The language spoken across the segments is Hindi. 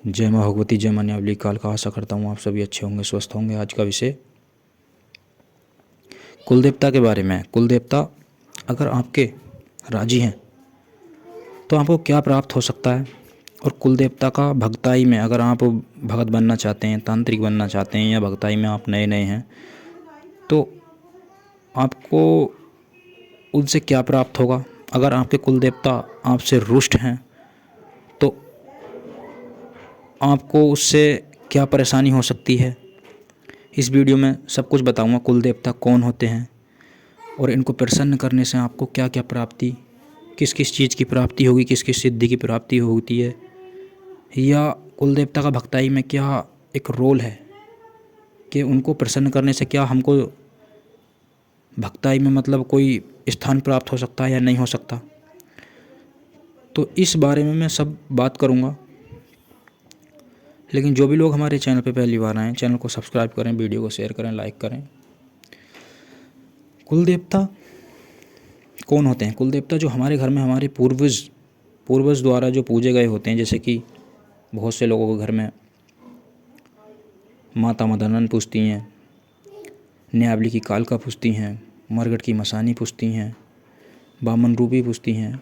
जय माँ भगवती, जय माँ न्यावली काल का। आशा करता हूँ आप सभी अच्छे होंगे, स्वस्थ होंगे। आज का विषय कुल देवता के बारे में है। कुल देवता अगर आपके राजी हैं तो आपको क्या प्राप्त हो सकता है, और कुल देवता का भक्ताई में अगर आप भगत बनना चाहते हैं, तांत्रिक बनना चाहते हैं, या भक्ताई में आप नए नए हैं तो आपको उनसे क्या प्राप्त होगा। अगर आपके कुल देवता आपसे रुष्ट हैं तो आपको उससे क्या परेशानी हो सकती है। इस वीडियो में सब कुछ बताऊंगा। कुल देवता कौन होते हैं और इनको प्रसन्न करने से आपको क्या क्या प्राप्ति, किस किस चीज़ की प्राप्ति होगी, किस किस सिद्धि की प्राप्ति होती है, या कुल देवता का भक्ताई में क्या एक रोल है कि उनको प्रसन्न करने से क्या हमको भक्ताई में मतलब कोई स्थान प्राप्त हो सकता है या नहीं हो सकता। तो इस बारे में मैं सब बात करूँगा। लेकिन जो भी लोग हमारे चैनल पे पहली बार आएँ, चैनल को सब्सक्राइब करें, वीडियो को शेयर करें, लाइक करें। कुल देवता कौन होते हैं? कुल देवता जो हमारे घर में हमारे पूर्वज द्वारा जो पूजे गए होते हैं। जैसे कि बहुत से लोगों के घर में माता मदनन पूजती हैं, न्यावली की कालका पूजती हैं, मरगट की मसानी पूजती हैं, बामन रूपी पूजती हैं।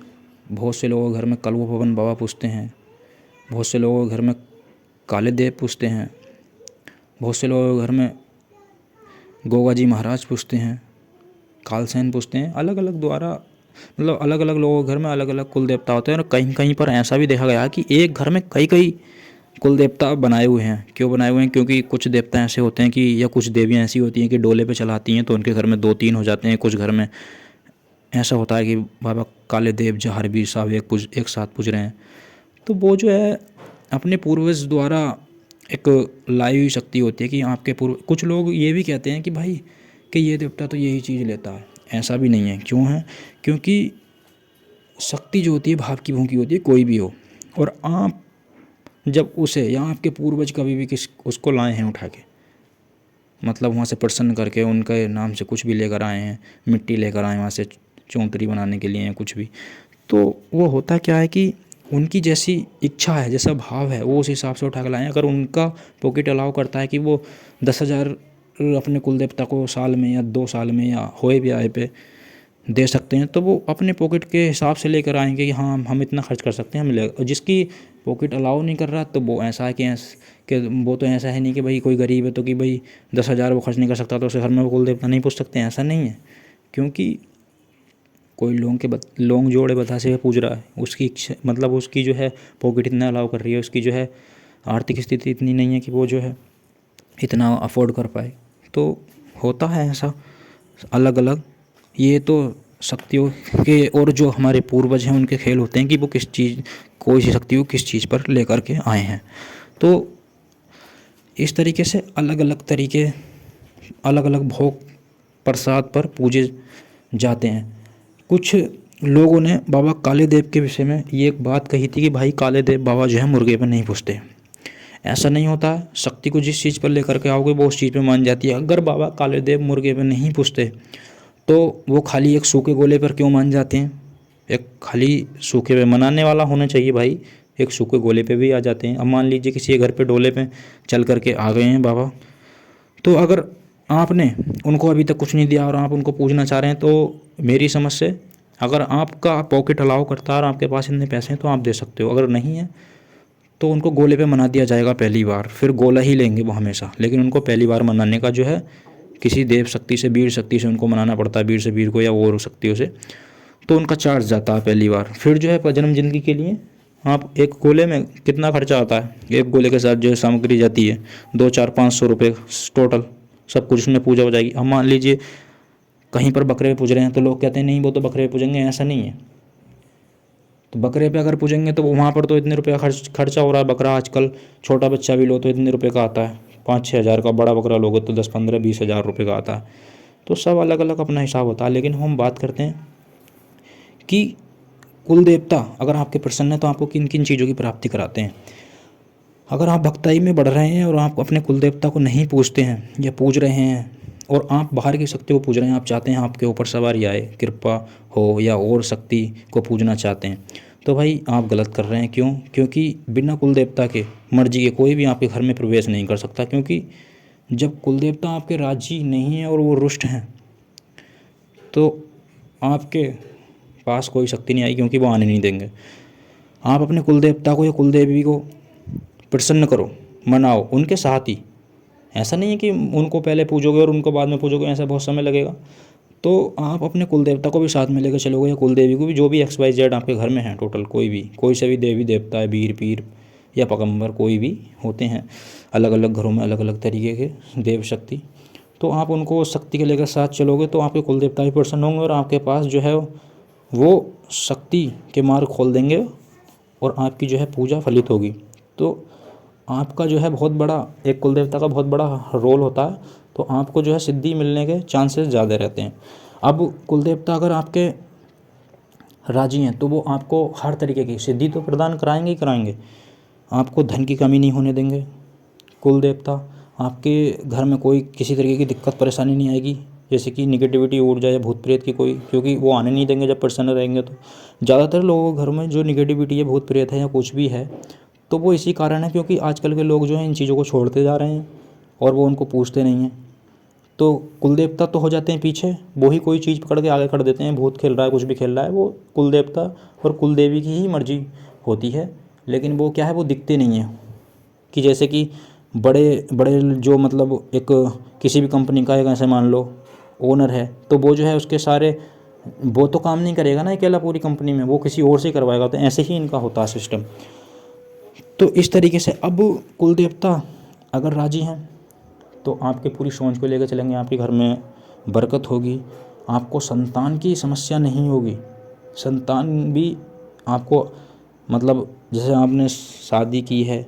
बहुत से लोगों के घर में कलवा पवन बाबा पूजते हैं। बहुत से लोगों के घर में काले देव पूजते हैं। बहुत से लोगों के घर में गोगा जी महाराज पूजते हैं, कालसेन पूजते हैं। अलग अलग द्वारा मतलब अलग अलग लोगों के घर में अलग अलग कुल देवता होते हैं। और कहीं कहीं पर ऐसा भी देखा गया कि एक घर में कई कई कुल देवता बनाए हुए हैं। क्यों बनाए हुए हैं? क्योंकि कुछ देवता ऐसे होते हैं कि, या कुछ देवियाँ ऐसी होती हैं कि डोले पे चलाती हैं तो उनके घर में 2-3 हो जाते हैं। कुछ घर में ऐसा होता है कि बाबा काले देव जहारवीर साहब एक साथ पूज रहे हैं। तो वो जो है अपने पूर्वज द्वारा एक लाई हुई शक्ति होती है कि आपके पूर्व। कुछ लोग ये भी कहते हैं कि भाई कि ये देवता तो यही चीज़ लेता है। ऐसा भी नहीं है। क्यों है? क्योंकि शक्ति जो होती है भाव की भूखी होती है, कोई भी हो। और आप जब उसे, या आपके पूर्वज कभी भी उसको लाए हैं उठा के, मतलब वहाँ से प्रसन्न करके उनके नाम से कुछ भी लेकर आए हैं, मिट्टी लेकर आए वहाँ से चौंतरी बनाने के लिए या कुछ भी, तो वो होता क्या है कि उनकी जैसी इच्छा है, जैसा भाव है, वो उस हिसाब से उठा के लाएँ। अगर उनका पॉकेट अलाउ करता है कि वो 10,000 अपने कुल देवता को साल में या 2 साल में या होए भी आए पे दे सकते हैं, तो वो अपने पॉकेट के हिसाब से लेकर आएंगे कि हाँ हम इतना खर्च कर सकते हैं, हम मिलेगा। और जिसकी पॉकेट अलाउ नहीं कर रहा तो वो ऐसा है कि वो तो ऐसा है नहीं कि भाई कोई गरीब है तो कि भाई 10,000 वो खर्च नहीं कर सकता तो उसे घर में वो कुल देवता नहीं पूछ सकते। ऐसा नहीं है। क्योंकि कोई लोंग जोड़े बतासे पूछ रहा है, उसकी इच्छा मतलब उसकी जो है पॉकेट इतना अलाउ कर रही है, उसकी जो है आर्थिक स्थिति इतनी नहीं है कि वो जो है इतना अफोर्ड कर पाए। तो होता है ऐसा अलग अलग। ये तो शक्तियों के, और जो हमारे पूर्वज हैं उनके खेल होते हैं कि वो किस चीज़, कोई सी शक्ति को किस चीज़ पर लेकर के आए हैं। तो इस तरीके से अलग अलग तरीके, अलग अलग भोग प्रसाद पर पूजे जाते हैं। कुछ लोगों ने बाबा काले देव के विषय में ये एक बात कही थी कि भाई काले देव बाबा जो है मुर्गे पर नहीं पूछते। ऐसा नहीं होता है। शक्ति को जिस चीज़ पर लेकर के आओगे वो उस चीज़ पे मान जाती है। अगर बाबा काले देव मुर्गे पे नहीं पूछते तो वो खाली एक सूखे गोले पर क्यों मान जाते हैं? एक खाली सूखे पे मनाने वाला होना चाहिए भाई, एक सूखे गोले पे भी आ जाते हैं। अब मान लीजिए किसी के घर पे डोले पे चल करके आ गए हैं बाबा, तो अगर आपने उनको अभी तक कुछ नहीं दिया और आप उनको पूजना चाह रहे हैं, तो मेरी समझ से अगर आपका पॉकेट अलाउ करता है और आपके पास इतने पैसे हैं तो आप दे सकते हो। अगर नहीं है तो उनको गोले पे मना दिया जाएगा पहली बार, फिर गोला ही लेंगे वो हमेशा। लेकिन उनको पहली बार मनाने का जो है किसी देव शक्ति से, वीर शक्ति से उनको मनाना पड़ता है, वीर से वीर को या और शक्तियों से। तो उनका चार्ज जाता है पहली बार। फिर जो है जन्म जिंदगी के लिए आप एक गोले में कितना खर्चा आता है, एक गोले के साथ जो है सामग्री जाती है 200-400-500 रुपये टोटल, सब कुछ उसमें पूजा हो जाएगी। अब मान लीजिए कहीं पर बकरे पे पूज रहे हैं तो लोग कहते हैं नहीं वो तो बकरे पे पूजेंगे, ऐसा नहीं है। तो बकरे पे अगर पूजेंगे तो वहाँ पर तो इतने रुपये खर्चा हो रहा है। बकरा आजकल छोटा बच्चा भी लो तो इतने रुपये का आता है, 5-6 हज़ार का। बड़ा बकरा लोगे तो 10-15-20 हज़ार रुपये का आता है। तो सब अलग अलग अपना हिसाब होता है। लेकिन हम बात करते हैं कि कुल देवता अगर आपके प्रसन्न है तो आपको किन किन चीज़ों की प्राप्ति कराते हैं। अगर आप भक्ताई में बढ़ रहे हैं और आप अपने कुल देवता को नहीं पूजते हैं या पूज रहे हैं और आप बाहर की शक्ति को पूज रहे हैं, आप चाहते हैं आपके ऊपर सवारी आए, कृपा हो, या और शक्ति को पूजना चाहते हैं, तो भाई आप गलत कर रहे हैं। क्यों? क्योंकि बिना कुल देवता के मर्जी के कोई भी आपके घर में प्रवेश नहीं कर सकता, क्योंकि जब कुल देवता आपके राजी नहीं है और वो रुष्ट हैं तो आपके पास कोई शक्ति नहीं आएगी, क्योंकि वो आने नहीं देंगे। आप अपने कुल देवता को या कुल देवी को प्रसन्न करो, मनाओ उनके साथ ही। ऐसा नहीं है कि उनको पहले पूजोगे और उनको बाद में पूजोगे, ऐसा बहुत समय लगेगा। तो आप अपने कुल देवता को भी साथ में लेकर चलोगे या कुल देवी को भी, जो भी XYZ आपके घर में है टोटल, कोई से भी देवी देवता है, वीर पीर या पैगंबर कोई भी होते हैं, अलग अलग घरों में अलग अलग तरीके के देव शक्ति। तो आप उनको शक्ति के लेकर साथ चलोगे तो आपके कुल देवता भी प्रसन्न होंगे और आपके पास जो है वो शक्ति के मार्ग खोल देंगे और आपकी जो है पूजा फलित होगी। तो आपका जो है बहुत बड़ा, एक कुल देवता का बहुत बड़ा रोल होता है, तो आपको जो है सिद्धि मिलने के चांसेस ज़्यादा रहते हैं। अब कुल देवता अगर आपके राजी हैं तो वो आपको हर तरीके की सिद्धि तो प्रदान कराएंगे ही कराएंगे, आपको धन की कमी नहीं होने देंगे। कुल देवता आपके घर में कोई किसी तरीके की दिक्कत परेशानी नहीं आएगी, जैसे कि निगेटिविटी ऊर्जा या भूत प्रेत की कोई, क्योंकि वो आने नहीं देंगे जब प्रसन्न रहेंगे। तो ज़्यादातर लोगों के घर में जो निगेटिविटी है, भूत प्रेत है या कुछ भी है, तो वो इसी कारण है क्योंकि आजकल के लोग जो हैं इन चीज़ों को छोड़ते जा रहे हैं और वो उनको पूछते नहीं हैं। तो कुल देवता तो हो जाते हैं पीछे, वो ही कोई चीज़ पकड़ के आगे कर देते हैं, भूत खेल रहा है, कुछ भी खेल रहा है, वो कुल देवता और कुल देवी की ही मर्जी होती है। लेकिन वो क्या है, वो दिखते नहीं हैं। कि जैसे कि बड़े बड़े जो मतलब एक किसी भी कंपनी का एक ऐसे मान लो ओनर है, तो वो जो है उसके सारे, वो तो काम नहीं करेगा ना अकेला पूरी कंपनी में, वो किसी और से करवाएगा। तो ऐसे ही इनका होता है सिस्टम। तो इस तरीके से अब कुल देवता अगर राजी हैं तो आपके पूरी सोच को लेकर चलेंगे, आपके घर में बरकत होगी, आपको संतान की समस्या नहीं होगी। संतान भी आपको, मतलब जैसे आपने शादी की है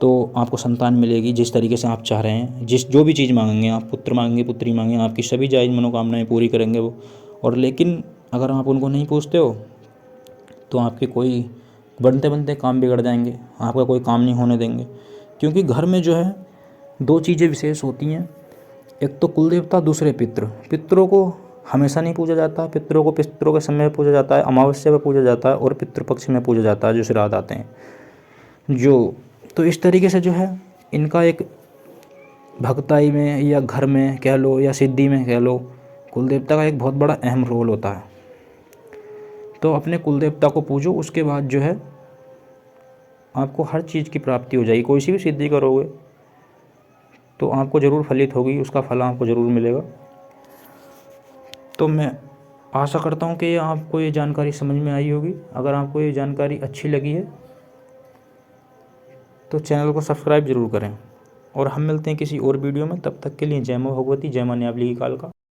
तो आपको संतान मिलेगी जिस तरीके से आप चाह रहे हैं, जो भी चीज़ मांगेंगे आप, पुत्र मांगेंगे, पुत्री मांगेंगे, आपकी सभी जायज़ मनोकामनाएं पूरी करेंगे वो। और लेकिन अगर आप उनको नहीं पूछते हो तो आपके कोई बनते बनते काम बिगड़ जाएंगे, आपका कोई काम नहीं होने देंगे। क्योंकि घर में जो है दो चीज़ें विशेष होती हैं, एक तो कुल देवता, दूसरे पितृ। पितरों को हमेशा नहीं पूजा जाता, पितरों को पितरों के समय में पूजा जाता है, अमावस्या पर पूजा जाता है और पितृपक्ष में पूजा जाता है जो श्राद्ध आते हैं जो। तो इस तरीके से जो है इनका एक भक्ताई में या घर में कह लो या सिद्धि में कह लो, कुल देवता का एक बहुत बड़ा अहम रोल होता है। तो अपने कुल देवता को पूजो, उसके बाद जो है आपको हर चीज़ की प्राप्ति हो जाएगी। कोई सी भी सिद्धि करोगे तो आपको ज़रूर फलित होगी, उसका फल आपको ज़रूर मिलेगा। तो मैं आशा करता हूँ कि आपको ये जानकारी समझ में आई होगी। अगर आपको ये जानकारी अच्छी लगी है तो चैनल को सब्सक्राइब ज़रूर करें और हम मिलते हैं किसी और वीडियो में। तब तक के लिए जय मां भगवती, जय मां न्यावली की काल का।